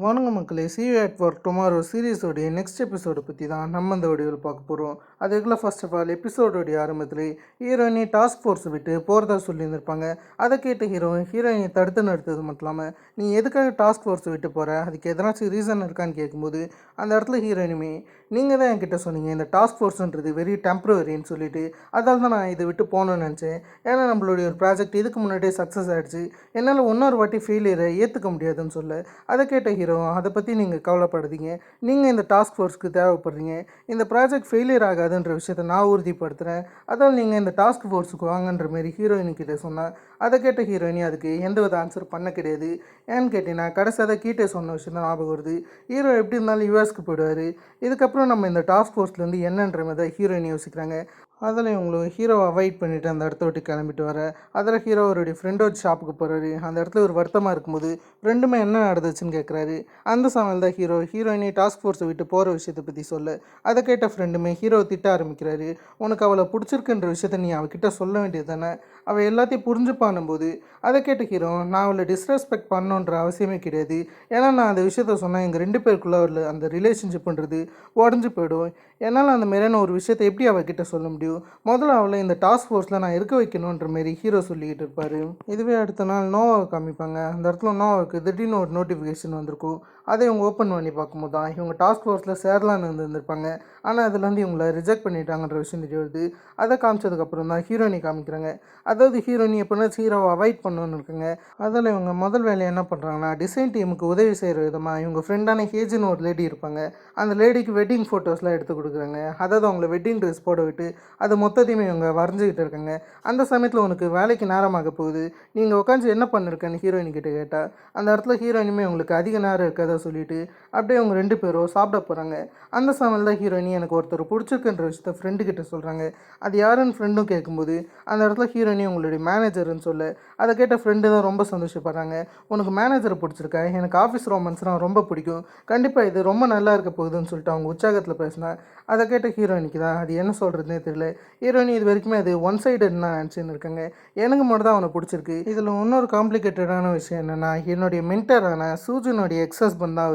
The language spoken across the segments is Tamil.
வணங்க மக்களே, see you at work tomorrow சீரீஸோடைய நெக்ஸ்ட் எபிசோடு பற்றி தான் நம்ம இந்த வீடியோவில் பார்க்க போகிறோம். அதுக்குள்ள ஃபர்ஸ்ட் ஆஃப் ஆல் எபிசோடோடைய ஆரம்பத்தில் ஹீரோயினி டாஸ்க் ஃபோர்ஸ் விட்டு போகிறதா சொல்லியிருந்திருப்பாங்க. அதை கேட்ட ஹீரோயினி தடுத்து நிறுத்தது மட்டும் இல்லாமல், நீ எதுக்காக டாஸ்க் ஃபோர்ஸ் விட்டு போகிற, அதுக்கு எதனாச்சும் ரீசன் இருக்கான்னு கேட்கும்போது அந்த இடத்துல ஹீரோயினுமே, நீங்கள் தான் என்கிட்ட சொன்னீங்க இந்த டாஸ்க் ஃபோர்ஸ்ன்றது வெரி டெம்ப்ரவரின்னு சொல்லிட்டு, அதால் தான் நான் இதை விட்டு போகணுன்னு நினச்சேன். ஏன்னா நம்மளுடைய ஒரு ப்ராஜெக்ட் இதுக்கு முன்னாடியே சக்ஸஸ் ஆகிடுச்சு, என்னால் இன்னொரு வாட்டி ஃபெயிலியரை ஏற்றுக்க முடியாதுன்னு சொல்ல, அதை கேட்ட ஹீரோ, அதை பற்றி நீங்கள் கவலைப்படுறீங்க, நீங்கள் இந்த டாஸ்க் ஃபோர்ஸ்க்கு தேவைப்படுறீங்க, இந்த ப்ராஜெக்ட் ஃபெயிலியர் ஆகாதுன்ற விஷயத்தை நான் உறுதிப்படுத்துகிறேன், அதால் நீங்கள் இந்த டாஸ்க் ஃபோர்ஸுக்கு வாங்கன்ற மாரி ஹீரோயினிக்கிட்ட சொன்னேன். அதை கேட்ட ஹீரோயினி அதுக்கு எந்த வித ஆன்சர் பண்ண கிடையாது. ஏன்னு கேட்டிங்கன்னா கடைசியாக கீட்டே சொன்ன விஷயம் தான் ஞாபகம் வருது. ஹீரோ எப்படி இருந்தாலும் யூஎஸ்க்கு போயிடுவார், இதுக்கப்புறம் நம்ம இந்த டாஸ்க் ஃபோர்ஸ்லேருந்து என்னன்ற மாதிரி தான் ஹீரோயினி யோசிக்கிறாங்க. அதில் இவங்களும் ஹீரோவை அவாய்ட் பண்ணிவிட்டு அந்த இடத்த விட்டு கிளம்பிட்டு வர, அதில் ஹீரோ அவருடைய ஃப்ரெண்டோட ஷாப்புக்கு போகிறாரு. அந்த இடத்துல ஒரு வருத்தமாக இருக்கும்போது ரெண்டுமே என்ன நடந்துச்சுன்னு கேட்குறாரு. அந்த சமையல் தான் ஹீரோயினி டாஸ்க் ஃபோர்ஸை விட்டு போகிற விஷயத்தை பற்றி சொல்ல, அதை கேட்ட ஃப்ரெண்டுமே ஹீரோவை திட்ட ஆரம்பிக்கிறாரு. உனக்கு அவளை பிடிச்சிருக்குன்ற விஷயத்த நீ அவகிட்ட சொல்ல வேண்டியது தானே, அவள் எல்லாத்தையும் புரிஞ்சுப்பானும்போது அதை கேட்ட ஹீரோ, நான் அவளை டிஸ்ரெஸ்பெக்ட் பண்ணணுன்ற அவசியமே கிடையாது, ஏன்னா நான் அந்த விஷயத்த சொன்னேன் எங்கள் ரெண்டு பேருக்குள்ளே அந்த ரிலேஷன்ஷிப்ன்றது உடஞ்சி போயிடும், என்னால் அந்த மாதிரியான ஒரு விஷயத்தை எப்படி அவகிட்ட சொல்ல முடியும், முதல்ல அவளை இந்த டாஸ்க் ஃபோர்ஸில் நான் இருக்க வைக்கணுன்ற மாரி ஹீரோ சொல்லிக்கிட்டு இருப்பார். இதுவே அடுத்த நாள் நோவாவை காமிப்பாங்க. அந்த இடத்துல நோவாவுக்கு திடீர்னு ஒரு நோட்டிஃபிகேஷன் வந்திருக்கும். அதை இவங்க ஓப்பன் பண்ணி பார்க்கும்போது தான் இவங்க டாஸ்க் ஃபோர்ஸில் சேரலான்னு இருந்திருப்பாங்க. ஆனால் அதுலேருந்து இவங்களை ரிஜெக்ட் பண்ணிட்டாங்கன்ற விஷயம் தெரிய வருது. அதை காமிச்சதுக்கப்புறம் தான் ஹீரோயினி காமிக்கிறாங்க. அதாவது ஹீரோயினி எப்படின்னா ஹீரோவை அவாய்ட் பண்ணணுன்னு இருக்குங்க. அதில் இவங்க முதல் வேலையை என்ன பண்ணுறாங்கன்னா, டிசைன் டீமுக்கு உதவி செய்கிற விதமாக இவங்க ஃப்ரெண்டான ஹேஜின்னு ஒரு லேடி இருப்பாங்க, அந்த லேடிக்கு வெட்டிங் ஃபோட்டோஸ்லாம் எடுத்து கொடுக்குறாங்க. அதாவது அவங்கள வெட்டிங் ட்ரெஸ் போட விட்டு அது மொத்தத்தையுமே இவங்க வரைஞ்சிக்கிட்டு இருக்காங்க. அந்த சமயத்தில் உனக்கு வேலைக்கு நேரமாக போகுது, நீங்கள் உட்காந்து என்ன பண்ணிருக்கேன்னு ஹீரோயின் கிட்ட கேட்டால், அந்த இடத்துல ஹீரோயினுமே உங்களுக்கு அதிக நேரம் இருக்கதை சொல்லிவிட்டு அப்படியே அவங்க ரெண்டு பேரும் சாப்பிட போகிறாங்க. அந்த சமயத்தில் தான் ஹீரோயினி எனக்கு ஒருத்தர் பிடிச்சிருக்குன்ற விஷயத்த ஃப்ரெண்டு கிட்ட சொல்கிறாங்க. அது யாருன்னு ஃப்ரெண்டும் கேட்கும்போது அந்த இடத்துல ஹீரோயினி உங்களுடைய மேனேஜர்னு சொல்ல, அதை கேட்ட ஃப்ரெண்டு தான் ரொம்ப சந்தோஷப்படுறாங்க. உனக்கு மேனேஜரை பிடிச்சிருக்கா, எனக்கு ஆஃபீஸ் ரொமான்ஸ்லாம் ரொம்ப பிடிக்கும், கண்டிப்பாக இது ரொம்ப நல்லா இருக்க போகுதுன்னு சொல்லிட்டு அவங்க உற்சாகத்தில் பேசினா, அதை கேட்ட ஹீரோயினிக்கு தான் அது என்ன சொல்கிறதுனே தெரியல. ஹீரோயினி இது வரைக்குமே அது ஒன் சைடுன்னு நான் நினச்சின்னு இருக்காங்க, எனக்கு மட்டும் தான் அவனை பிடிச்சிருக்கு. இதில் இன்னொரு காம்ப்ளிகேட்டடான விஷயம் என்னென்னா, என்னுடைய மென்டரான சூஜனுடைய எக்ஸ் ஹஸ்பண்ட் தான்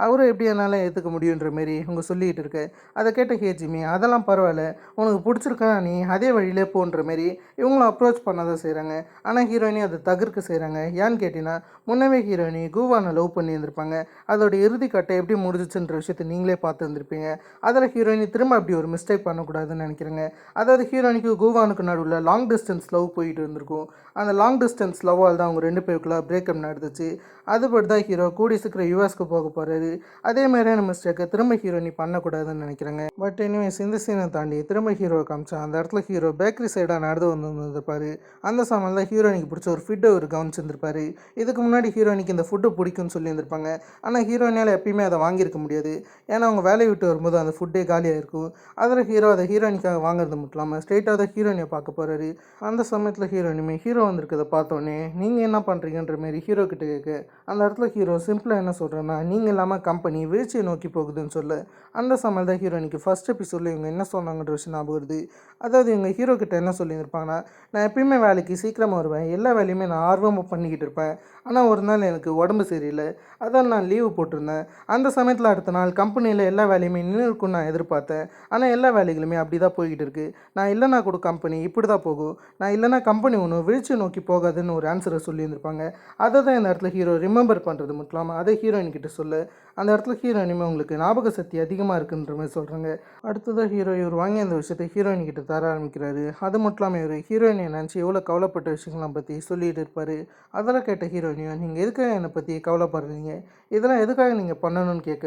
அவரை எப்படி என்னால் ஏற்றுக்க முடியுன்ற மாரி இவங்க சொல்லிகிட்டு இருக்கு. அதை கேட்ட ஹேஜிமி, அதெல்லாம் பரவாயில்ல, உனக்கு பிடிச்சிருக்கா நீ அதே வழியிலே போன்ற மாரி இவங்களும் அப்ரோச் பண்ண தான் செய்கிறாங்க. ஆனால் ஹீரோயினி அதை தவிர்க்க செய்கிறாங்க. ஏன்னு கேட்டிங்கன்னா, முன்னவே ஹீரோயினி கூவானை லவ் பண்ணியிருந்திருப்பாங்க, அதோட இறுதி கட்டை எப்படி முடிஞ்சிச்சுன்ற விஷயத்தை நீங்களே பார்த்து இருந்திருப்பீங்க. அதில் ஹீரோயினி திரும்ப அப்படி ஒரு மிஸ்டேக் பண்ணக்கூடாதுன்னு நினைக்கிறேங்க. அதாவது ஹீரோயினிக்கு கூவானுக்கு நடுவில் லாங் டிஸ்டன்ஸ் லவ் போயிட்டு இருந்திருக்கும். அந்த லாங் டிஸ்டன்ஸ் லவ்வால் தான் அவங்க ரெண்டு பேருக்குள்ள பிரேக்கப் நடந்துச்சு. அதுபடி தான் ஹீரோ கூடி சீக்கிரம் யூஎஸ்க்கு போக போகிறாரு. அதே மாதிரியான மிஸ்டேக்கை திரும்ப ஹீரோயினி பண்ணக்கூடாதுன்னு நினைக்கிறேங்க. பட் எனிவேஸ் இந்த சீனை தாண்டி திரும்ப ஹீரோவை காமிச்சா, அந்த இடத்துல ஹீரோ பேக்கரி சைடாக நடந்து வந்துருப்பார். அந்த சமயம் தான் ஹீரோயினிக்கு பிடிச்ச ஒரு ஃபுட்டை ஒரு கவனிச்சிருந்திருப்பார். இதுக்கு முன்னாடி ஹீரோயினிக்கு இந்த ஃபுட்டு பிடிக்கும்னு சொல்லியிருந்திருப்பாங்க. ஆனால் ஹீரோயினால் எப்பயுமே அதை வாங்கியிருக்க முடியாது, ஏன்னா அவங்க வேலையை விட்டு வரும்போது அந்த ஃபுட்டே காலியாக இருக்கும். அதில் ஹீரோ அதை ஹீரோயினிக்காக வாங்குறது மட்டும் இல்லாமல் ஸ்ட்ரெயிட்டாக தான் ஹீரோயினை பார்க்க போகிறாரு. அந்த சமயத்தில் ஹீரோயினுமே ஹீரோ வந்திருக்கிறத பார்த்தோன்னே, நீங்கள் என்ன பண்ணுறீங்கன்ற மாரி ஹீரோ கிட்ட கேட்க, அந்த இடத்துல ஹீரோ சிம்பிளாக என்ன சொல்கிறேன்னா, நீங்கள் இல்லாமல் கம்பெனி வீழ்ச்சியை நோக்கி போகுதுன்னு சொல்ல, அந்த சமயம் தான் ஹீரோயினுக்கு ஃபஸ்ட் எபிசோடில் இவங்க என்ன சொன்னாங்கன்ற விஷயம் ஞாபகம் வருது. அதாவது இவங்க ஹீரோ கிட்ட என்ன சொல்லியிருப்பாங்கன்னா, நான் எப்பயுமே வேலைக்கு சீக்கிரமாக வருவேன், எல்லா வேலையுமே நான் ஆர்வமாக பண்ணிக்கிட்டு இருப்பேன், ஆனால் ஒரு நாள் எனக்கு உடம்பு சரியில்லை, அதான் நான் லீவு போட்டிருந்தேன். அந்த சமயத்தில் அடுத்த நாள் கம்பெனியில் எல்லா வேலையுமே நின்று இருக்குன்னு நான் எதிர்பார்த்தேன், ஆனால் எல்லா வேலைகளுமே அப்படி தான் போய்கிட்டு இருக்குது, நான் இல்லைனா கூட கம்பெனி இப்படி தான் போகும், நான் இல்லைனா கம்பெனி ஒன்று வீழ்ச்சி நோக்கி போகாதுன்னு ஒரு ஆன்சரை சொல்லியிருந்திருப்பாங்க. அதை தான் இந்த இடத்துல ஹீரோ ரிமெம்பர் பண்ணுறது மட்டும் இல்லாமல் அதை ஹீரோயின் கிட்ட சொல்ல, அந்த இடத்துல ஹீரோயினுமே உங்களுக்கு ஞாபக சக்தி அதிகமாக இருக்குன்ற மாதிரி சொல்கிறாங்க. அடுத்ததாக ஹீரோ இவர் வாங்கி அந்த விஷயத்தை ஹீரோயின் கிட்ட தர ஆரம்பிக்கிறாரு. அது மட்டும் இல்லாமல் இவர் ஹீரோயினை நினச்சி எவ்வளோ கவலைப்பட்ட விஷயங்கள்லாம் பற்றி சொல்லிகிட்டு இருப்பார். அதெல்லாம் கேட்ட ஹீரோயினியும், நீங்கள் எதுக்காக என்னை பற்றி கவலைப்படுறீங்க, இதெல்லாம் எதுக்காக நீங்கள் பண்ணணும்னு கேட்க,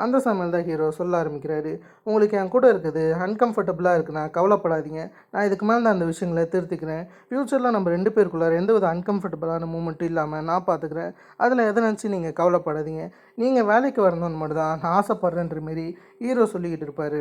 அந்த சமயம் தான் ஹீரோ சொல்ல ஆரம்பிக்கிறாரு, உங்களுக்கு என் கூட இருக்குது அன்கம்ஃபர்டபுளாக இருக்குண்ணா, கவலைப்படாதீங்க, நான் இதுக்கு மேலே தான் அந்த விஷயங்களை திருத்திக்கிறேன், ஃப்யூச்சரில் நம்ம ரெண்டு பேருக்குள்ளார எந்த வித அன்கம்ஃபர்டபுளான மூமெண்ட்டும் இல்லாமல் நான் பார்த்துக்கிறேன், அதில் எதை நினச்சி நீங்கள் கவலைப்படாதீங்க, நீங்கள் வேலைக்கு வரணும்னு மட்டும் தான் நான் ஆசைப்பட்றேன்ற மாரி ஹீரோ சொல்லிக்கிட்டு இருப்பார்.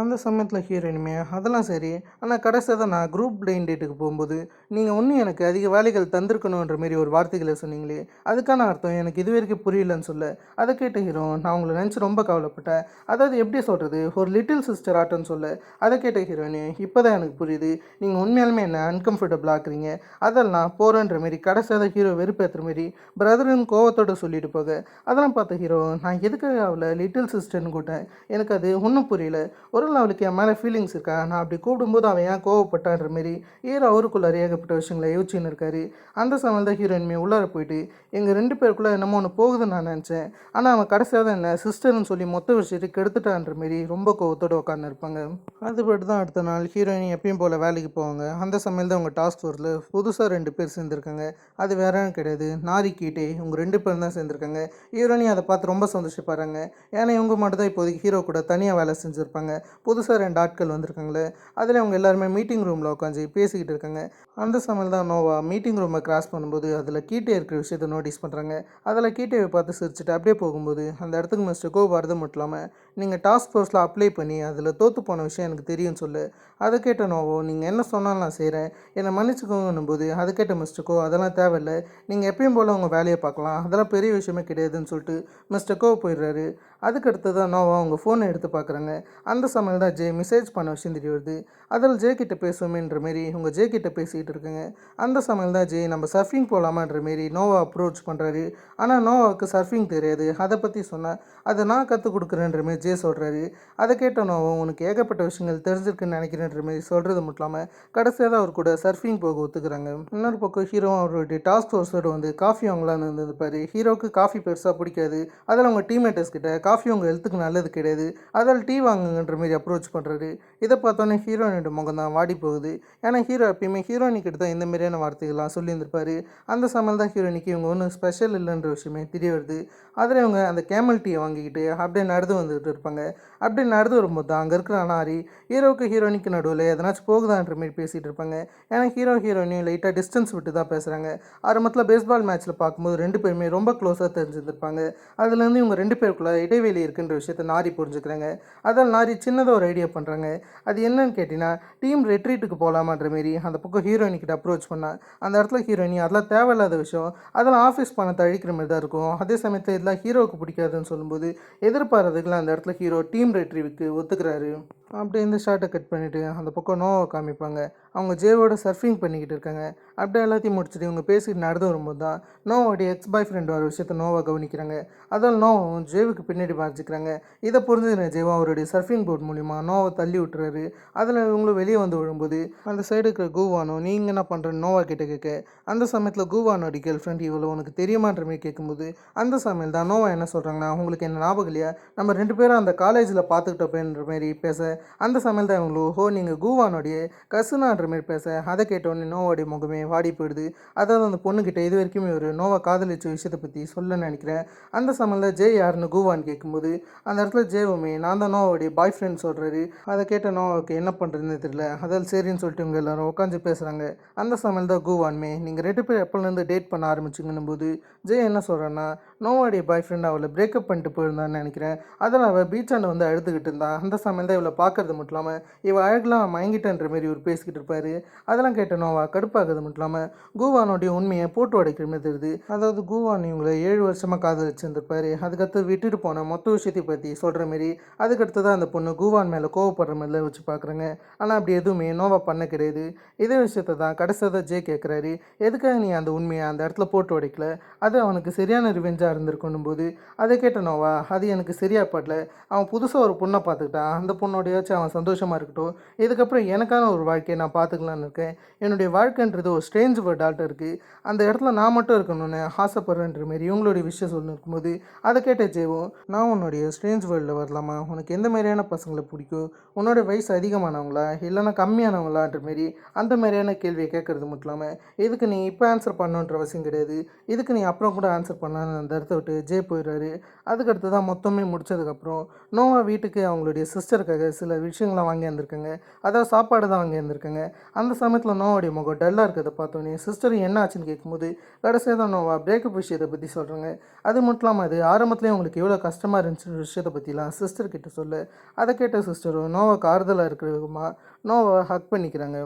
அந்த சமயத்தில் ஹீரோயினுமே அதெல்லாம் சரி, ஆனால் கடைசியாக தான் நான் குரூப் பிளைண்ட் டேட்டுக்கு போகும்போது நீங்கள் இன்னும் எனக்கு அதிக வேலைகள் தந்திருக்கணுன்ற மாரி ஒரு வார்த்தைகளை சொன்னீங்களே, அதுக்கான அர்த்தம் எனக்கு இது வரைக்கும் புரியலன்னு சொல்ல, அதை கேட்ட ஹீரோ நான் உங்களை நினச்சி ரொம்ப கவலைப்பட்டேன். அதாவது எப்படி சொல்கிறது, ஒரு லிட்டில் சிஸ்டர் ஆட்டோன்னு சொல்ல, அதை கேட்ட ஹீரோயினு இப்போ தான் எனக்கு புரியுது, நீங்கள் உண்மையாலுமே என்ன அன்கம்ஃபர்டபுள் ஆக்குறீங்க, அதெல்லாம் போகிறேன்ற மாரி கடைசியாக தான் ஹீரோ வெறுப்பேற்றுற மாரி பிரதருன்னு கோவத்தோடு சொல்லிட்டு போக, அதெல்லாம் பார்த்த ஹீரோ நான் எதுக்காக அவளை லிட்டில் சிஸ்டர்னு கூட்டேன், எனக்கு அது ஒன்றும் புரியல. ஒரு நாள் அவளுக்கு என் மேலே ஃபீலிங்ஸ் இருக்கா, நான் அப்படி கூப்பிடும்போது அவன் ஏன் கோவப்பட்டான்ற மாரி ஹீரோ அவருக்குள்ளார ஏகப்பட்ட விஷயங்களை யோசிச்சுன்னு இருக்காரு. அந்த சமயம் தான் ஹீரோயின்மே உள்ளார போயிட்டு எங்கள் 2 பேருக்குள்ளே என்னமோ ஒன்று போகுதுன்னு நான் நினச்சேன், ஆனால் அவன் கடைசியாக தான் என்ன சிஸ்டர்னு சொல்லி மொத்த விஷயத்தை கெடுத்துட்டான்ற மாரி ரொம்ப கோவத்தோடு உட்காந்து இருப்பாங்க. அதுபடி தான் அடுத்த நாள் ஹீரோயின் எப்பயும் போல் வேலைக்கு போவாங்க. அந்த சமயம் தான் அவங்க டாஸ்க் ஃபோர்ஸில் புதுசாக 2 பேர் சேர்ந்துருக்காங்க. அது வேற யாரும் கிடையாது, நாரிக்கீட்டே. இவங்க 2 பேரும் தான் சேர்ந்துருக்காங்க. ஹீரோயினி அதை பார்த்து ரொம்ப சந்தோஷப்படுறாங்க. ஏன்னா இவங்க மட்டும் தான் இப்போதைக்கு ஹீரோ கூட தனியாக வேலை செஞ்சுருப்பாங்க. புதுசாக 2 ஆட்கள் வந்திருக்காங்களே, அதில் அவங்க எல்லாருமே மீட்டிங் ரூமில் உட்காந்து பேசிக்கிட்டு இருக்காங்க. அந்த சமயம் தான் நோவா மீட்டிங் ரூமை கிராஸ் பண்ணும்போது அதில் கீட்டே இருக்கிற விஷயத்தை நோட்டீஸ் பண்ணுறாங்க. அதில் கீட்டேவை பார்த்து சிரிச்சுட்டு அப்படியே போகும்போது அந்த இடத்துக்கு மிஸ்டர் கோ வரது மட்டும் இல்லாமல் நீங்கள் டாஸ்க் ஃபோர்ஸில் அப்ளை பண்ணி அதில் தோற்று போன விஷயம் எனக்கு தெரியும்னு சொல்லு. அதை கேட்ட நோவோ நீங்கள் என்ன சொன்னாலும் நான் செய்கிறேன், என்னை மன்னிச்சுக்கோங்கன்னும் போது அதை கேட்ட மிஸ்டர் கோ அதெல்லாம் தேவையில்லை, நீங்கள் எப்பயும் போல் உங்கள் வேலையை பார்க்கலாம், அதெல்லாம் பெரிய விஷயமே கிடையாதுன்னு சொல்லிட்டு மிஸ்டர் கோ போயிடுறாரு. அதுக்கு அடுத்து தான் நோவா அவங்க ஃபோனை எடுத்து பார்க்குறாங்க. அந்த சமயம் தான் ஜே மெசேஜ் பண்ண விஷயம் தெரிய வருது. அதில் ஜே கிட்ட பேசுவோமேன்ற மாரி இவங்க ஜே கிட்ட பேசிகிட்டு இருக்குங்க. அந்த சமயம் தான் ஜே நம்ம சர்ஃபிங் போகலாமான்ற மாரி நோவா அப்ரோச் பண்ணுறாரு. ஆனால் நோவாவுக்கு சர்ஃபிங் தெரியாது. அதை பற்றி சொன்னால் அதை நான் கற்றுக் கொடுக்குறேன்ற மாரி ஜே சொல்கிறாரு. அதை கேட்ட நோவா உனக்கு ஏகப்பட்ட விஷயங்கள் தெரிஞ்சிருக்குன்னு நினைக்கிறேன்ற மாரி சொல்கிறது மட்டும் இல்லாமல் கடைசியாக தான் அவர் கூட சர்ஃபிங் போக ஒத்துக்கிறாங்க. இன்னொரு பக்கம் ஹீரோ அவருடைய டாஸ்க் ஃபோர்ஸோடு வந்து காஃபி வாங்கலான்னு இருந்திருப்பார். ஹீரோவுக்கு காஃபி பெருசாக பிடிக்காது. அதில் அவங்க டீம்மேட்டர்ஸ் கிட்ட காஃபி உங்கள் ஹெல்த்துக்கு நல்லது கிடையாது, அதால் டீ வாங்குங்கன்ற மாரி அப்ரோச் பண்ணுறாரு. இதை பார்த்தோன்னே ஹீரோயினோட முகம் தான் வாடி போகுது. ஏன்னா ஹீரோ எப்பயுமே ஹீரோயினி கிட்ட தான் இந்த மாதிரியான வார்த்தைகள்லாம் சொல்லியிருந்திருப்பாரு. அந்த சமையல் தான் ஹீரோயினிக்கு இவங்க ஒன்றும் ஸ்பெஷல் இல்லைன்ற விஷயமே தெரிய வருது. அதில் இவங்க அந்த கேமல் டீயை வாங்கிக்கிட்டு அப்படியே நடந்து வந்துட்டு இருப்பாங்க. அப்படி நடந்து வரும்போது தான் அங்கே இருக்கிற அனாரி ஹீரோவுக்கு ஹீரோயினிக்கு நடுவில் எதனாச்சும் போகுதான்ற மாரி பேசிகிட்டு இருப்பாங்க. ஏன்னா ஹீரோ ஹீரோயினியும் லைட்டாக டிஸ்டன்ஸ் விட்டு தான் பேசுகிறாங்க. ஆரம்பத்தில் பேஸ்பால் மேட்ச்சில் பார்க்கும்போது 2 பேருமே ரொம்ப க்ளோஸாக தெரிஞ்சிருந்திருப்பாங்க. அதுலேருந்து இவங்க 2 பேருக்குள்ள இடைவெளி இருக்குன்ற விஷயத்த நாரி புரிஞ்சுக்கிறாங்க. அதால் நாரி சின்னதாக ஒரு ஐடியா பண்ணுறாங்க. அது என்னன்னு கேட்டிங்கன்னா டீம் ரெட்ரீட்டுக்கு போகலாமான்ற மாரி அந்த பக்கம் ஹீரோயினிக்கிட்ட அப்ரோச் பண்ணால் அந்த இடத்துல ஹீரோயினி அதெல்லாம் தேவையில்லாத விஷயம், அதெல்லாம் ஆஃபீஸ் பணத்தை அழிக்கிற மாதிரி தான் இருக்கும், அதே சமயத்தில் இதெல்லாம் ஹீரோவுக்கு பிடிக்காதுன்னு சொல்லும்போது எதிர்பாராததுக்குலாம் அந்த இடத்துல ஹீரோ டீம் ரெட்ரீவுக்கு ஒத்துக்கிறாரு. அப்படியே இந்த ஷார்ட்டை கட் பண்ணிவிட்டு அந்த பக்கம் நோவை காமிப்பாங்க. அவங்க ஜேவோட சர்ஃபிங் பண்ணிக்கிட்டு இருக்காங்க. அப்படியே எல்லாத்தையும் முடிச்சுட்டு இவங்க பேசிட்டு நடந்து வரும்போது தான் நோவோடைய எக்ஸ் பாய் ஃப்ரெண்ட் வர விஷயத்த நோவா கவனிக்கிறாங்க. அதால் நோவும் ஜேவுக்கு பின்னாடி மறைச்சிக்கிறாங்க. இதை புரிஞ்சுக்கிற ஜேவா அவருடைய சர்ஃபிங் போர்ட் மூலிமா நோவை தள்ளி விட்டுறாரு. அதில் இவங்களும் வெளியே வந்து விழும்போது அந்த சைடு இருக்கிற கூவானோ நீங்கள் என்ன பண்ணுறேன்னு நோவா கிட்ட கேட்க, அந்த சமயத்தில் கூவானோட கேர்ள் ஃப்ரெண்ட் இவ்வளோ உனக்கு தெரியுமான்ற மாதிரி கேட்கும்போது அந்த சமயம் தான் நோவா என்ன சொல்கிறாங்கன்னா உங்களுக்கு என்ன ஞாபகம் இல்லையா, நம்ம 2 பேரும் அந்த காலேஜில் பார்த்துக்கிட்டப்பன்ற மாதிரி பேச, அந்த சமயம் தான் இவங்களும் ஓ நீங்கள் கூவானோடைய கசுனான்ற மாரி பேச, அதை கேட்டோடனே நோவோடைய முகமே வாடி போயிடுது. அதாவது அந்த பொண்ணுக்கிட்ட இது வரைக்கும் ஒரு நோவா காதலிச்ச விஷயத்தை பற்றி சொல்ல நினைக்கிறேன். அந்த சமயத்தில் ஜே யாருன்னு கூவான்னு கேட்கும்போது அந்த இடத்துல ஜேவுமே நான் தான் நோவோடைய பாய் ஃப்ரெண்ட் சொல்கிறாரு. அதை கேட்ட நோவாவுக்கு என்ன பண்ணுறதுன்னு தெரியல. அதால் சரின்னு சொல்லிட்டு இவங்க எல்லாரும் உட்காந்து பேசுகிறாங்க. அந்த சமயம் தான் கூவான்மே நீங்கள் 2 பேர் எப்போலேருந்து டேட் பண்ண ஆரம்பிச்சிங்கன்னும் போது ஜே என்ன சொல்கிறேன்னா நோவோடைய பாய் ஃப்ரெண்ட் அவளை பிரேக்கப் பண்ணிட்டு போயிருந்தான்னு நினைக்கிறேன். அதில் அவள் பீச்சாண்டை வந்து அழுதுகிட்டு இருந்தா. அந்த சமயம் தான் இவளை பார்க்கறது மட்டும் இல்லாமல் இவள் அழகெலாம் மயங்கிட்டன்ற மாரி இவர் பேசிக்கிட்டு இருப்பார். அதெல்லாம் கேட்ட நோவா கடுப்பாகிறது மட்டும் இல்லாமல் கூவானோடைய உண்மையை போட்டு உடைக்கிற மாதிரி தெரியுது. அதாவது கூவான் இவங்களை 7 வருஷமாக காதலிச்சிருந்திருப்பாரு. அதுக்கடுத்து விட்டுட்டு போன மொத்த விஷயத்தை பற்றி சொல்கிற மாரி அதுக்கடுத்து தான் அந்த பொண்ணு கூவான் மேலே கோவப்படுற மாதிரிலாம் வச்சு பார்க்குறாங்க. ஆனால் அப்படி எதுவுமே நோவா பண்ண கிடையாது. இதே விஷயத்தை தான் கடைசியாக ஜே கேட்குறாரு, எதுக்காக நீ அந்த உண்மையை அந்த இடத்துல போட்டு உடைக்கல, அது அவனுக்கு சரியான ரிவெஞ்சாக இருந்திருக்கணும் போது அதை கேட்ட நோவா அது எனக்கு சரியா படல, அவன் புதுசாக ஒரு பொண்ணை பார்த்துக்கிட்டான், அந்த பொண்ணோடையாச்சும் அவன் சந்தோஷமாக இருக்கட்டும், இதுக்கப்புறம் எனக்கான ஒரு வாழ்க்கையை நான் பார்த்துக்கலான்னு இருக்கேன், என்னுடைய வாழ்க்கைன்றது ஒரு ஸ்ட்ரேஞ்ச் வேர்ல்ட் ஆல்ட்ட இருக்குது, அந்த இடத்துல நான் மட்டும் இருக்கணும்னு ஆசைப்படுறேன்ற மாரி இவங்களுடைய விஷயம் சொல்லிருக்கும்போது அதை கேட்ட ஜேவும் நான் உன்னுடைய ஸ்ட்ரேஞ்ச் வேர்ல்டில் வரலாமா, உனக்கு எந்த மாதிரியான பசங்களை பிடிக்கும், உன்னோட வயசு அதிகமானவங்களா இல்லைன்னா கம்மியானவங்களான்ற மாரி அந்த மாதிரியான கேள்வியை கேட்குறது மட்டும் இல்லாமல் இதுக்கு நீ இப்போ ஆன்சர் பண்ணணுன்ற அவசியம் கிடையாது, இதுக்கு நீ அப்புறம் கூட ஆன்சர் பண்ணலான்னு அந்த இடத்த விட்டு ஜே போயிடுறாரு. அதுக்கடுத்து தான் மொத்தமே முடிச்சதுக்கப்புறம் நோவா வீட்டுக்கு அவங்களுடைய சிஸ்டருக்காக சில சில விஷயங்கள்லாம் வாங்கி வந்திருக்கேங்க. அதாவது சாப்பாடு தான் வாங்கி வந்திருக்கேங்க. அந்த சமயத்தில் நோவோடைய முகம் டல்லாக இருக்கிறத பார்த்தோன்னே சிஸ்டர் என்ன ஆச்சுன்னு கேட்கும்போது கடைசியாக தான் நோவா பிரேக்கப் விஷயத்தை பற்றி சொல்கிறேங்க. அது மட்டும் இல்லாமல் அது ஆரம்பத்துலேயே உங்களுக்கு எவ்வளோ கஷ்டமாக இருந்துச்சு விஷயத்தை பற்றிலாம் சிஸ்டர் கிட்ட சொல்ல அதை கேட்ட சிஸ்டரும் நோவாக்கு ஆறுதலாக இருக்கிற விதமாக நோவை ஹக் பண்ணிக்கிறாங்க.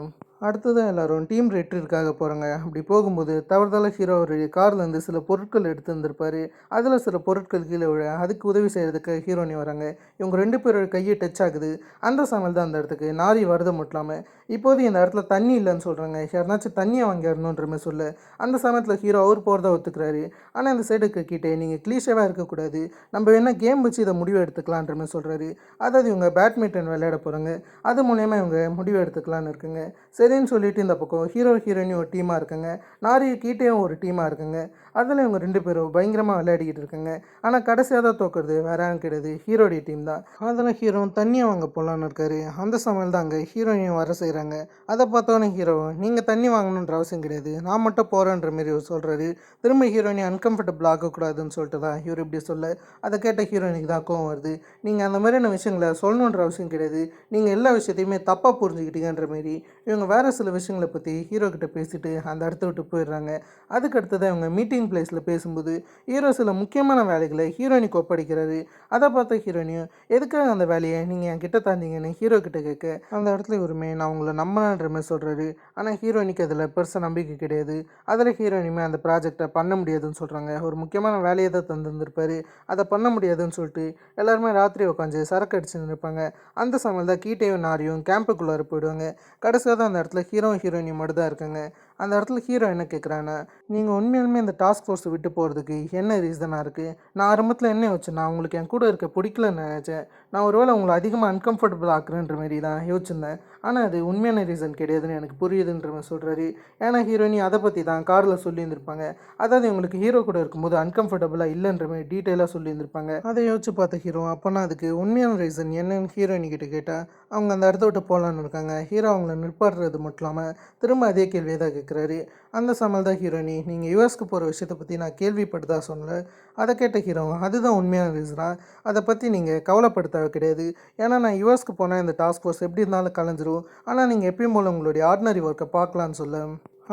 அடுத்ததான் எல்லாரும் டீம் ரெட்ரீட்காக போகிறாங்க. அப்படி போகும்போது தவறுதலாக ஹீரோ ஒரு கார்லேருந்து சில பொருட்கள் எடுத்து வந்திருப்பாரு. அதில் சில பொருட்கள் கீழே விழ அதுக்கு உதவி செய்கிறதுக்கு ஹீரோனி வராங்க. இவங்க 2 பேரோட கையை டச் ஆகுது. அந்த சமையல் தான் அந்த இடத்துக்கு நாரி வருது மட்டும் இல்லாமல் இப்போது இந்த இடத்துல தண்ணி இல்லைன்னு சொல்கிறாங்க. யாருனாச்சும் தண்ணியை வாங்கிடணுன்ற மாதிரி சொல்ல அந்த சமயத்தில் ஹீரோ அவர் போகிறத ஒத்துக்கிறாரு. ஆனால் இந்த சைடுக்கு கிட்டே நீங்கள் க்ளீஷாவாக இருக்கக்கூடாது, நம்ம வேணால் கேம் வச்சு இதை முடிவு எடுத்துக்கலான்ற மாதிரி சொல்கிறாரு. அதாவது இவங்க பேட்மிண்டன் விளையாட போகிறாங்க. அது மூலயமா இவங்க முடிவு எடுத்துக்கலான்னு இருக்குங்க. சரின்னு சொல்லிட்டு இந்த பக்கம் ஹீரோ ஹீரோயினி ஒரு டீமாக இருக்குங்க. நாரி கீட்டேயும் ஒரு டீமாக இருக்குங்க. அதில் இவங்க 2 பேரும் பயங்கரமாக விளையாடிக்கிட்டு இருக்குங்க. ஆனால் கடைசியாக தான் தோக்குறது வேற யாரும் கிடையாது, ஹீரோடைய டீம் தான். அதில் ஹீரோ தண்ணியை வாங்க போகலான்னு இருக்காரு. அந்த சமையல் தான் அங்கே ஹீரோயினையும் வர செய்கிறாங்க. அதை பார்த்தோன்னே ஹீரோ நீங்கள் தண்ணி வாங்கணுன்ற அவசியம் கிடையாது, நான் மட்டும் போகிறேன்ற மாரி சொல்கிறாரு. திரும்ப ஹீரோயினி அன்கம்ஃபர்டபுள் ஆகக்கூடாதுன்னு சொல்லிட்டு தான் ஹீரோ இப்படி சொல்ல அதை கேட்ட ஹீரோயினுக்கு தான் கோவம் வருது. நீங்கள் அந்த மாதிரியான விஷயங்களை சொல்லணுன்ற அவசியம் கிடையாது, நீங்கள் எல்லா விஷயத்தையுமே தப்பாக புரிஞ்சுக்கிட்டீங்கன்ற மாரி இவங்க வேறு சில விஷயங்களை பற்றி ஹீரோ கிட்ட பேசிட்டு அந்த இடத்த விட்டு போயிடுறாங்க. அதுக்கு அடுத்தது அவங்க மீட்டிங் பிளேஸில் பேசும்போது ஹீரோ சில முக்கியமான வேலைகளை ஹீரோயினுக்கு ஒப்படைக்கிறாரு. அதை பார்த்த ஹீரோயினியும் எதுக்காக அந்த வேலையை நீங்கள் என் கிட்ட தாந்தீங்கன்னு ஹீரோ கிட்ட கேட்க அந்த இடத்துல இவருமே நான் உங்களை நம்பினன்ற மாதிரி சொல்கிறாரு. ஆனால் ஹீரோயினுக்கு அதில் பெருசாக நம்பிக்கை கிடையாது. அதில் ஹீரோயினுமே அந்த ப்ராஜெக்டை பண்ண முடியாதுன்னு சொல்கிறாங்க. ஒரு முக்கியமான வேலையை தான் தந்துருந்துருப்பாரு, அதை பண்ண முடியாதுன்னு சொல்லிட்டு எல்லாருமே ராத்திரி உட்காந்து சரக்கு அடிச்சுன்னு இருப்பாங்க. அந்த சமயம் தான் கீட்டையும் நாரியும் கேம்புக்குள்ளார போயிடுவாங்க. கடைசியாக தான் அந்த இடத்துல ஹீரோ ஹீரோயினி மட்டும் தான் இருக்காங்க. அந்த இடத்துல ஹீரோ என்ன கேட்குறான்னா நீங்கள் உண்மையாலுமே இந்த டாஸ்க் ஃபோர்ஸை விட்டு போகிறதுக்கு என்ன ரீசனாக இருக்குது? நான் ஆரம்பத்தில் என்ன யோசிச்சேன், நான் உங்களுக்கு என் கூட இருக்க பிடிக்கலன்னு நினச்சேன். நான் ஒருவேளை உங்களை அதிகமாக அன்கம்ஃபர்டபுள் ஆக்குறேன்ற மாரி தான் யோசிச்சிருந்தேன். ஆனால் அது உண்மையான ரீசன் கிடையாதுன்னு எனக்கு புரியுதுன்ற மாதிரி சொல்கிறாரு. ஏன்னா ஹீரோயினி அதை பற்றி தான் காரில் சொல்லியிருந்திருப்பாங்க. அதாவது உங்களுக்கு ஹீரோ கூட இருக்கும்போது அன்கம்ஃபர்டபுளாக இல்லைன்ற மாதிரி டீட்டெயிலாக சொல்லியிருந்திருப்பாங்க. அதை யோசிச்சு பார்த்த ஹீரோ அப்போனா அதுக்கு உண்மையான ரீசன் என்னன்னு ஹீரோயினி கிட்ட கேட்டால் அவங்க அந்த இடத்த விட்டு போகலான்னு இருக்காங்க. ஹீரோ அவங்கள நிற்பாடுறது மட்டும் இல்லாமல் திரும்ப அதே கேள்வியை தான் கேட்குறாரு. அந்த சமையல் தான் ஹீரோயினி நீங்கள் யுஎஸ்க்கு போகிற விஷயத்தை பற்றி நான் கேள்விப்பட்டதா சொன்னல. அதை கேட்ட ஹீரோ அதுதான் உண்மையான ரீசனாக, அதை பற்றி நீங்கள் கவலைப்படுத்த கிடையாது. ஏன்னா நான் யுஎஸ்க்கு போனால் இந்த டாஸ்க் ஃபோர்ஸ் எப்படி இருந்தாலும் கலைஞ்சிரும். ஆனால் நீங்கள் எப்பயும் போல் உங்களுடைய ஆர்டினரி ஒர்க்கை பார்க்கலான்னு சொல்ல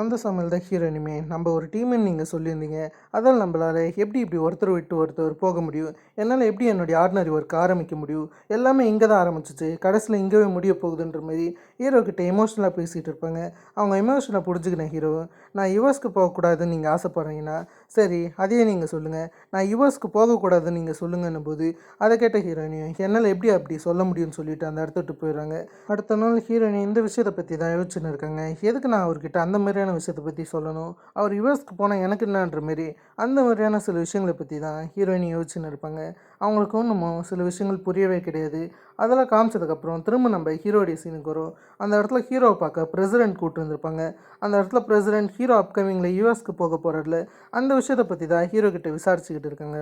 அந்த சமையல் தான் ஹீரோயினுமே நம்ம ஒரு டீம்னு நீங்கள் சொல்லியிருந்தீங்க, அதால் நம்மளால் எப்படி இப்படி ஒருத்தர் விட்டு ஒருத்தர் போக முடியும், என்னால் எப்படி என்னுடைய ஆர்டினரி ஒர்க் ஆரம்பிக்க முடியும், எல்லாமே இங்கே தான் ஆரம்பிச்சிச்சு, கடைசியில் இங்கேவே முடிய போகுதுன்ற மாதிரி ஹீரோ கிட்ட எமோஷனலாக பேசிகிட்டு இருப்பாங்க. அவங்க எமோஷனை பிடிச்சிக்கின ஹீரோ நான் யுஎஸ்க்கு போகக்கூடாதுன்னு நீங்கள் ஆசைப்பட்றீங்கன்னா சரி அதையே நீங்கள் சொல்லுங்கள், நான் யுஎஸ்க்கு போகக்கூடாதுன்னு நீங்கள் சொல்லுங்கன்னும் போது அதை கேட்ட ஹீரோயினியும் என்னால் எப்படி அப்படி சொல்ல முடியும்னு சொல்லிட்டு அந்த இடத்த விட்டு போயிடுறாங்க. அடுத்த நாள் ஹீரோயினி இந்த விஷயத்தை பற்றி தான் யோசிச்சுன்னு இருக்காங்க. எதுக்கு நான் அவர்கிட்ட அந்த மாதிரியான விஷயத்தை பற்றி சொல்லணும், அவர் யுஎஸ்க்கு போனால் எனக்கு என்னன்ற மாரி அந்த மாதிரியான சில விஷயங்களை பற்றி தான் ஹீரோயினி யோசிச்சுன்னு இருப்பாங்க. அவங்களுக்கு ஒன்றுமோ சில விஷயங்கள் புரியவே கிடையாது. அதெல்லாம் காமிச்சதுக்கப்புறம் திரும்ப நம்ம ஹீரோடைய சீனுக்கு வரும். அந்த இடத்துல ஹீரோவை பார்க்க பிரசிடென்ட் கூப்பிட்டு வந்திருப்பாங்க. அந்த இடத்துல பிரசிடென்ட் ஹீரோ அப்கமிங்கில் யூஎஸ்க்கு போக போகிறார்ல அந்த விஷயத்தை பற்றி தான் ஹீரோ கிட்ட விசாரிச்சுக்கிட்டு இருக்காங்க.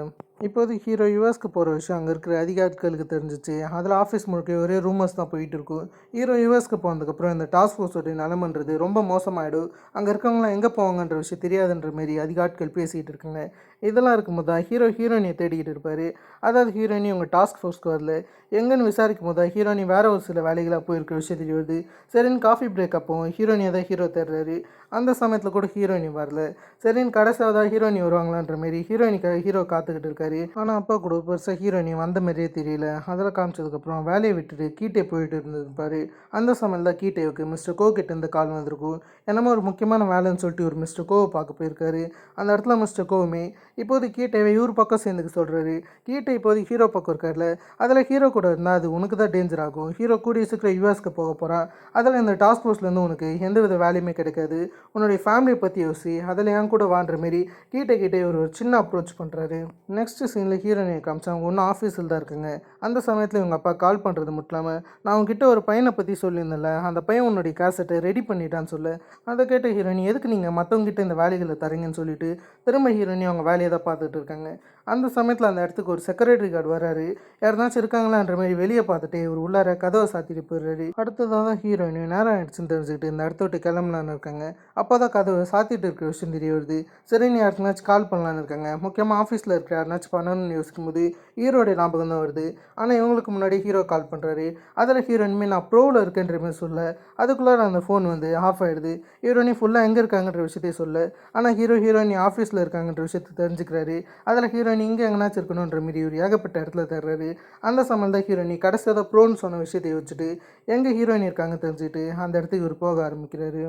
இப்போது ஹீரோ யூஎஸ்க்கு போகிற விஷயம் அங்கே இருக்கிற அதிகாரிகளுக்கு தெரிஞ்சிச்சு. அதில் ஆஃபீஸ் முழுக்க ஒரே ரூமர்ஸ் தான் போயிட்டு இருக்கும். ஹீரோ யூஎஸ்க்கு போனதுக்கப்புறம் இந்த டாஸ்க் ஃபோர்ஸோடைய நிலமன்றது ரொம்ப மோசமாயிடும், அங்கே இருக்கவங்களாம் எங்கே போவாங்கன்ற விஷயம் தெரியாதுன்ற மாரி அதிகாரிகள் பேசிகிட்டு இருக்காங்க. இதெல்லாம் இருக்கும்போது தான் ஹீரோ ஹீரோயினியை தேடிக்கிட்டு இருப்பார். அதாவது ஹீரோயினி உங்கள் டாஸ்க் ஃபோர்ஸ்க்கு வரல எங்கன்னு விசாரிக்கும் போது ஹீரோயினி வேறு ஒரு சில வேலைகளாக போயிருக்கிற விஷயம் தெரியுது. சரின்னு காஃபி பிரேக் அப்போ ஹீரோயினியை தான் ஹீரோ தேடுறாரு. அந்த சமயத்தில் கூட ஹீரோயினி வரல. சரின்னு கடைசியாக தான் ஹீரோயினி வருவாங்களான்ற மாரி ஹீரோயினிக்காக ஹீரோ காத்துக்கிட்டு இருக்காரு. ஆனால் அப்பா கூட பெருசாக ஹீரோயினி வந்த மாதிரியே தெரியல. அதெல்லாம் காமிச்சதுக்கப்புறம் வேலையை விட்டுட்டு கீட்டே போயிட்டு இருந்திருப்பார். அந்த சமயத்தில் தான் கீட்டேவுக்கு மிஸ்டர் கோ கிட்ட இருந்து கால் வந்திருக்கும். என்னமோ ஒரு முக்கியமான வேலைன்னு சொல்லிட்டு ஒரு மிஸ்டர் கோவை பார்க்க போயிருக்காரு. அந்த இடத்துல மிஸ்டர் கோவுமே இப்போது கீட்டேவை இவர் பக்கம் சேர்ந்துக்க சொல்கிறாரு. கீட்டை இப்போது ஹீரோ பக்கம் இருக்கார்ல, அதில் ஹீரோ கூட இருந்தால் அது உனக்கு தான் டேஞ்சர் ஆகும். ஹீரோ கூடிய சீக்கிரம் யூஎஸ்க்கு போக போகிறான். அதில் இந்த டாஸ்க் ஃபோர்ஸ்லேருந்து உனக்கு எந்த வித வேலையுமே கிடைக்காது. உன்னுடைய ஃபேமிலியை பற்றி யோசி, அதில் என் கூட வாண்டுற மாரி கிட்டே ஒரு சின்ன அப்ரோச் பண்ணுறாரு. நெக்ஸ்ட் சீனில் ஹீரோயினை காமிச்சா அவங்க ஒன்றும் ஆஃபீஸில் தான் இருக்குங்க. அந்த சமயத்தில் இவங்க அப்பா கால் பண்ணுறது மட்டும் இல்லாமல் நான் உங்ககிட்ட ஒரு பையனை பற்றி சொல்லியிருந்தேன்ல, அந்த பையன் உன்னுடைய கேசட்டை ரெடி பண்ணிட்டான்னு சொல்ல அதை கேட்ட ஹீரோயினி எதுக்கு நீங்கள் மற்றவங்ககிட்ட இந்த வேலைகளை தரீங்கன்னு சொல்லிட்டு திரும்ப ஹீரோயினி அவங்க வேலையை தான் பார்த்துட்டு இருக்காங்க. அந்த சமயத்தில் அந்த இடத்துக்கு ஒரு செக்யூரிட்டி கார்டு வராரு. யாருனாச்சும் இருக்காங்களான்ற மாதிரி வெளியே பார்த்துட்டு இவர் உள்ளார கதவை சாத்திட்டு போயிடுறாரு. அடுத்ததாக தான் ஹீரோயின் நேரம் ஆயிடுச்சுன்னு தெரிஞ்சுக்கிட்டு இந்த இடத்த விட்டு கிளம்பலான்னு இருக்காங்க. அப்போ தான் கதவை சாத்திட்டு இருக்கிற விஷயம் தெரிய வருது. சரின்னு யாருக்குனாச்சும் கால் பண்ணலான்னு இருக்காங்க. முக்கியமாக ஆஃபீஸில் இருக்கிற யாருனாச்சும் பண்ணணும்னு யோசிக்கும்போது ஹீரோடைய ஞாபகம் தான் வருது. ஆனால் இவங்களுக்கு முன்னாடி ஹீரோ கால் பண்ணுறாரு. அதில் ஹீரோயின்மே நான் ப்ரோவில் இருக்கேன்ற மாதிரி சொல்ல அதுக்குள்ளார அந்த ஃபோன் வந்து ஆஃப் ஆகிடுது. ஹீரோயினி ஃபுல்லாக எங்கே இருக்காங்கன்ற விஷயத்தையும் சொல்ல ஆனால் ஹீரோயினி ஆஃபீஸில் இருக்காங்கன்ற விஷயத்தை தெரிஞ்சுக்கிறாரு. அதில் ஹீரோயின் இங்கே எங்கேனாச்சும் இருக்கணுன்ற மாரி ஒரு ஏகப்பட்ட இடத்துல தர்றாரு. அந்த சமயம் தான் ஹீரோயினி கடைசியாக ப்ரோன்னு சொன்ன விஷயத்தை வச்சுட்டு எங்கே ஹீரோயின் இருக்காங்க தெரிஞ்சுக்கிட்டு அந்த இடத்துக்கு இவர் போக ஆரம்பிக்கிறாரு.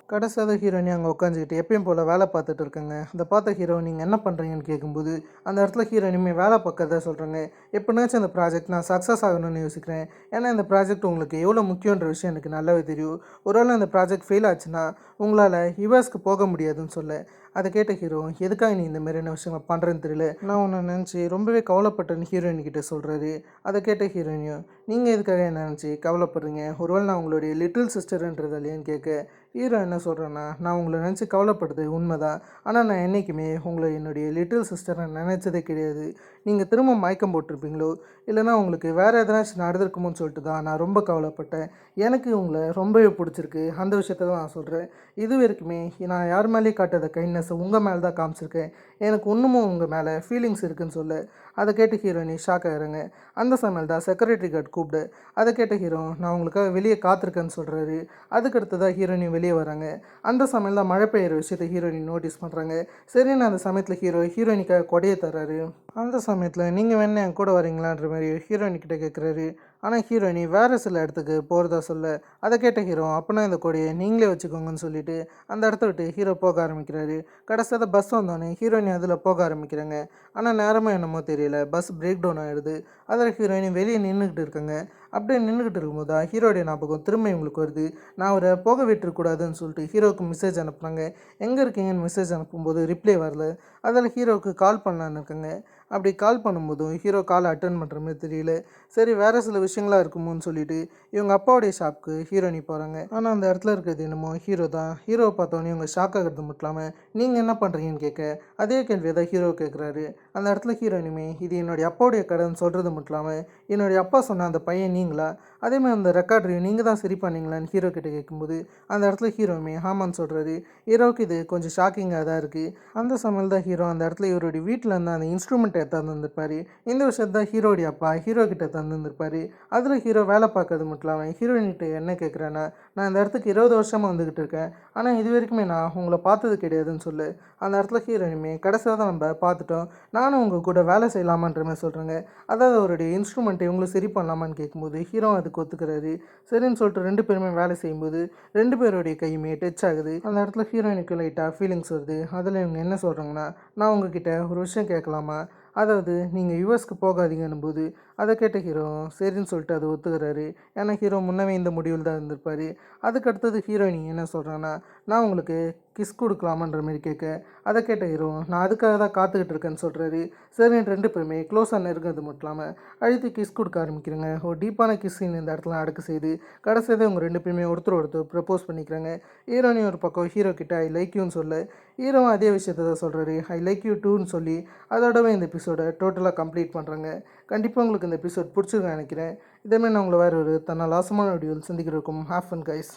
கடைசியாக ஹீரோயினி அங்கே உட்காந்துக்கிட்டு எப்பயும் போல் வேலை பார்த்துட்டு இருக்காங்க. அதை பார்த்த ஹீரோ நீங்கள் என்ன பண்ணுறீங்கன்னு கேட்கும்போது அந்த இடத்துல ஹீரோயினுமே வேலை பார்க்கறதா சொல்கிறாங்க. எப்படினாச்சும் அந்த ப்ராஜெக்ட் நான் சக்ஸஸ் ஆகணும்னு யோசிக்கிறேன். ஏன்னா இந்த ப்ராஜெக்ட் உங்களுக்கு எவ்வளோ முக்கியன்ற விஷயம் எனக்கு நல்லாவே தெரியும். ஒருவேளை இந்த ப்ராஜெக்ட் ஃபெயில் ஆச்சுன்னா உங்களால் யுஎஸ்க்கு போக முடியாதுன்னு சொல்ல அதை கேட்ட ஹீரோ எதுக்காக நீ இந்த மாதிரியான விஷயங்கள் பண்ணுறேன்னு தெரியல, நான் உன்னை நினச்சி ரொம்பவே கவலைப்பட்டேன்னு ஹீரோயின் கிட்டே சொல்கிறாரு. அதை கேட்ட ஹீரோயினியும் நீங்கள் எதுக்காக என்ன நினச்சி கவலைப்படுறீங்க, ஒருவேளை நான் உங்களுடைய லிட்டில் சிஸ்டர்ன்றதாலேன்னு கேட்க ஹீரோ என்ன சொல்கிறேன்னா நான் உங்களை நினச்சி கவலைப்படுறது உண்மைதான். ஆனால் நான் என்றைக்குமே உங்களை என்னுடைய லிட்டில் சிஸ்டரை நினச்சதே கிடையாது. நீங்கள் திரும்ப மயக்கம் போட்டிருப்பீங்களோ இல்லைனா உங்களுக்கு வேறு எதனாச்சும் நடந்திருக்குமோன்னு சொல்லிட்டு தான் நான் ரொம்ப கவலைப்பட்டேன். எனக்கு உங்களை ரொம்பவே பிடிச்சிருக்கு, அந்த விஷயத்த தான் நான் சொல்கிறேன். இது வரைக்குமே நான் யார் மேலேயும் காட்டாத கைண்ட்னஸை உங்கள் மேலே தான் காமிச்சிருக்கேன். எனக்கு இன்னமும் உங்கள் மேலே ஃபீலிங்ஸ் இருக்குதுன்னு சொல்ல அதை கேட்டு ஹீரோயினி ஷாக் ஆகிறாங்க. அந்த சமையல் தான் செக்யூரிட்டி கார்டு கூப்பிடு. அதை கேட்ட ஹீரோ நான் உங்களுக்காக வெளியே காத்திருக்கேன்னு சொல்கிறாரு. அதுக்கடுத்து தான் ஹீரோயினி வெளியே வராங்க. அந்த சமையல் தான் மழை பெய்கிற விஷயத்தை ஹீரோயினி நோட்டீஸ் பண்ணுறாங்க. சரின்னு அந்த சமயத்தில் ஹீரோயினிக்காக கொடையை தர்றாரு. அந்த சமயத்தில் நீங்கள் வேணா என் கூட வரீங்களான்ற மாதிரி ஹீரோயினிக்கிட்ட கேட்குறாரு. ஆனால் ஹீரோயினி வேறு சில இடத்துக்கு போகிறதா சொல்ல அதை கேட்ட ஹீரோ அப்போனா இந்த கொடியை நீங்களே வச்சுக்கோங்கன்னு சொல்லிட்டு அந்த இடத்த விட்டு ஹீரோ போக ஆரம்பிக்கிறாரு. கடைசியாக பஸ் வந்தோடனே ஹீரோயினி அதில் போக ஆரம்பிக்கிறாங்க. ஆனால் நேரமாக என்னமோ தெரியல பஸ் பிரேக் டவுன் ஆகிடுது. அதில் ஹீரோயினி வெளியே நின்றுக்கிட்டு இருக்காங்க. அப்படியே நின்றுக்கிட்டு இருக்கும்போது தான் ஹீரோடைய ஞாபகம் திரும்ப இவங்களுக்கு வருது. நான் அவரை போக விட்டுருக்கூடாதுன்னு சொல்லிட்டு ஹீரோவுக்கு மெசேஜ் அனுப்புனாங்க. எங்கே இருக்கீங்கன்னு மெசேஜ் அனுப்பும்போது ரிப்ளை வரல. அதில் ஹீரோவுக்கு கால் பண்ணலான்னு இருக்காங்க. அப்படி கால் பண்ணும்போதும் ஹீரோ காலை அட்டன் பண்ணுற மாதிரி தெரியல. சரி வேறு சில விஷயங்களாக இருக்குமோன்னு சொல்லிட்டு இவங்க அப்பாவுடைய ஷாப்புக்கு ஹீரோயினி போகிறாங்க. ஆனால் அந்த இடத்துல இருக்கிறது என்னமோ ஹீரோ தான். ஹீரோவை பார்த்தோன்னே இவங்க ஷாக் ஆகிறது மட்டும் இல்லாமல் நீங்கள் என்ன பண்ணுறீங்கன்னு கேட்க அதே கேள்வியை தான் ஹீரோ கேட்குறாரு. அந்த இடத்துல ஹீரோயினுமே இது என்னுடைய அப்பாவுடைய கடைன்னு சொல்கிறது மட்டும் இல்லாமல் என்னுடைய அப்பா சொன்ன அந்த பையன் நீங்களா, அதேமாதிரி அந்த ரெக்கார்டரையும் நீங்கள் தான் சரி பண்ணீங்களான்னு ஹீரோ கிட்ட கேட்கும்போது அந்த இடத்துல ஹீரோவுமே ஆமான்னு சொல்கிறாரு. ஹீரோவுக்கு இது கொஞ்சம் ஷாக்கிங்காக தான் இருக்குது. அந்த சமயம் தான் ஹீரோ அந்த இடத்துல இவருடைய வீட்டில் இருந்து அந்த இன்ஸ்ட்ருமெண்ட்டை தந்துருப்பார். இந்த விஷயத்த தான் ஹீரோடைய அப்பா ஹீரோ கிட்ட தந்துருப்பார். அதில் ஹீரோ வேலை பார்க்கறது மட்டும் இல்லாமல் ஹீரோயின்கிட்ட என்ன கேட்குறேன்னா நான் இந்த இடத்துக்கு 20 வருஷமாக வந்துக்கிட்டு இருக்கேன், ஆனால் இது வரைக்குமே நான் உங்களை பார்த்தது கிடையாதுன்னு சொல்லு. அந்த இடத்துல ஹீரோயினுமே கடைசியாக தான் நம்ம பார்த்துட்டோம், நானும் உங்கள் கூட வேலை செய்யலாமான்ற மாதிரி சொல்கிறாங்க. அதாவது அவருடைய இன்ஸ்ட்ருமெண்ட்டை இவங்களும் சரி பண்ணலாமான்னு கேட்கும்போது ஹீரோ அதுக்கு ஒத்துக்கிறாரு. சரின்னு சொல்லிட்டு 2 பேருமே வேலை செய்யும்போது 2 பேருடைய கையுமே டச் ஆகுது. அந்த இடத்துல ஹீரோயினுக்கு லைட்டாக ஃபீலிங்ஸ் வருது. அதில் இவங்க என்ன சொல்கிறாங்கன்னா நான் உங்ககிட்ட ஒரு விஷயம் கேட்கலாமா, அதாவது நீங்கள் யுஎஸ்க்கு போகாதீங்கன்னும் போது அதை கேட்ட ஹீரோ சரின்னு சொல்லிட்டு அதை ஒத்துக்கிறாரு. ஏன்னா ஹீரோ முன்னவே இந்த முடிவில் தான் இருந்திருப்பார். அதுக்கடுத்தது ஹீரோயினி என்ன சொல்கிறாங்கன்னா நான் உங்களுக்கு கிஸ் கொடுக்கலாமான்ற மாதிரி கேட்க அதை கேட்ட ஹீரோ நான் அதுக்காக தான் காத்துக்கிட்டு இருக்கேன்னு சொல்கிறாரு. சரின்னு 2 பேருமே க்ளோஸாக இருக்கிறது மட்டும் இல்லாமல் அழுத்தி கிஸ் கொடுக்க ஆரம்பிக்கிறாங்க. ஒரு டீப்பான கிஸ்ஸின் இந்த இடத்துல அடக்கு செய்து கடைசியதை இவங்க 2 பேருமே ஒருத்தர் ப்ரப்போஸ் பண்ணிக்கிறாங்க. ஹீரோனி ஒரு பக்கம் ஹீரோ கிட்ட ஐ லைக் யூன்னு சொல்ல ஹீரோவும் அதே விஷயத்தை தான் சொல்கிறாரு, ஐ லைக் யூ டூன்னு சொல்லி அதோடவே இந்த எபிசோடை டோட்டலாக கம்ப்ளீட் பண்ணுறாங்க. கண்டிப்பாக உங்களுக்கு இந்த எபிசோட் பிடிச்சிருக்குன்னு நினைக்கிறேன். இதேமாதிரி நான் உங்களை வேறு ஒரு தன்னால் ஆசமான வீடியோவில் சந்திக்கிறதுக்கும் ஹேவ் ஃபன் கைஸ்.